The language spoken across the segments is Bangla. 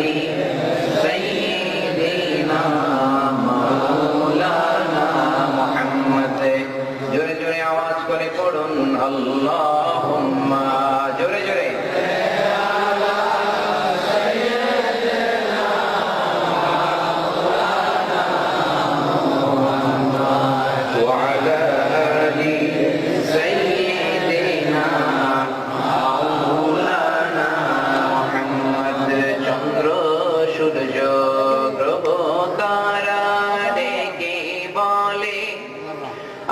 আলি সাইয়্যিদিনা মাওলানা মুহাম্মদ। জোরে জোরে আওয়াজ করে পড়ুন আল্লাহুম্মা, জোরে জোরে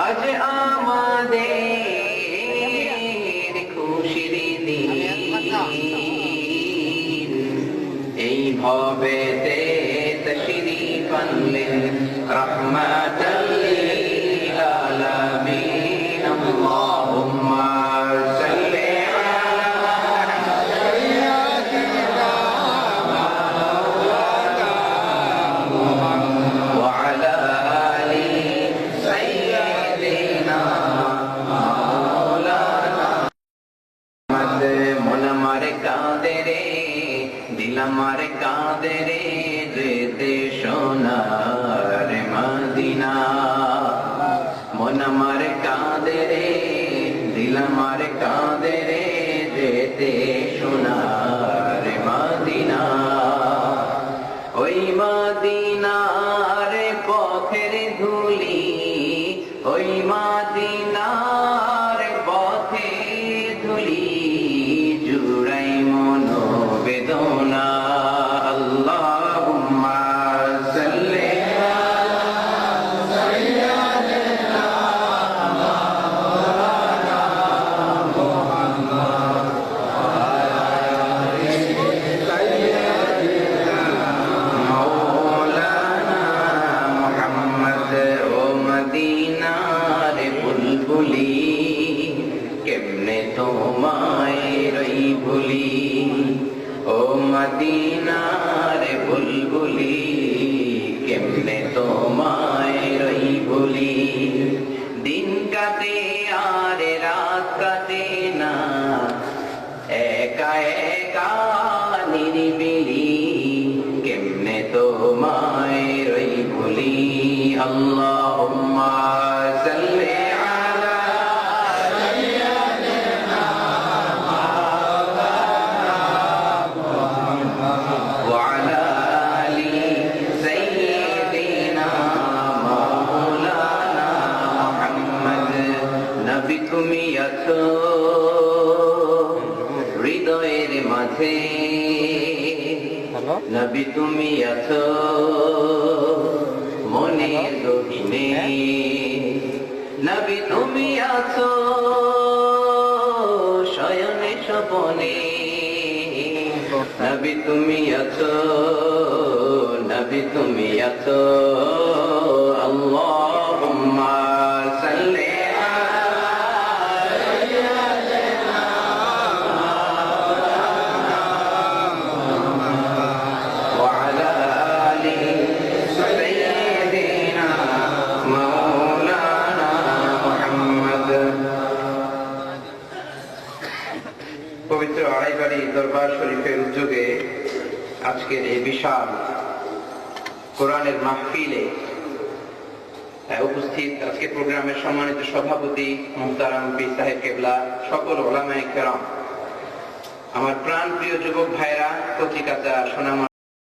আজ আমাদের খুশির দিন, এই ভবেতে তশরীফ আনলেন রাহমাতাল লিল আলামিন। আল্লাহুম্মা সাল্লি আলা সাইয়্যিদিনা মাওলানা ওয়া আলা আলি সাইয়্যিদিনা মাওলানা। মন আমার কাঁদে রে, দিল আমার কাঁদে রে, যেতে সোনার মদিনা। মন আমার কাঁদে রে, দিল আমার কাঁদে রে, যেতে সোনার মদিনা। ওই মদিনার পথের ধুলি, ওই মদিনার পথে ধুলি, জুড়াই মনোবেদনা। আল্লাহুম্মা সাল্লি আলা সাইয়্যিদিনা মাওলানা মুহাম্মদ ওয়া আলি সাইয়্যিদিনা মাওলানা মুহাম্মদ। ও মদিনার বুলবুলি, কেমনে তোমায় রই ভুলি। ও মদিনার বুলবুলি, কেমনে তোমায় রই ভুলি। দিন কাটে আর রাত কাটে না, একা একা নিরিবিলি, কেমনে তোমায় রই ভুলি। আল্লাহুম্মা সাল্লি আলা সাইয়্যিদিনা মাওলানা ওয়া আলা আলি সাইয়্যিদিনা মাওলানা মুহাম্মদ। নবী তুমি আছো হৃদয়ের মাঝে, নবী তুমি আছো মনের গহীনে, নবী তুমি আছো শয়নে স্বপনে, নবী তুমি আছো, নবী তুমি আছো। আল্লাহুম্মা সাল্লি আলা সাইয়্যিদিনা ওয়া আলা আলি সাইয়্যিদিনা মাওলানা মুহাম্মদ। পবিত্র আড়াইবাড়ি দরবার শরীফের উদ্যোগে আজকের এই বিশাল কোরআনের মাহফিলে উপস্থিত আজকে প্রোগ্রামের সম্মানিত সভাপতি মুহতারাম পীর সাহেব কেবলা, সকল উলামায়ে কেরাম, আমার প্রাণ প্রিয় যুবক ভাইরা, কচিকাঁচা সোনামা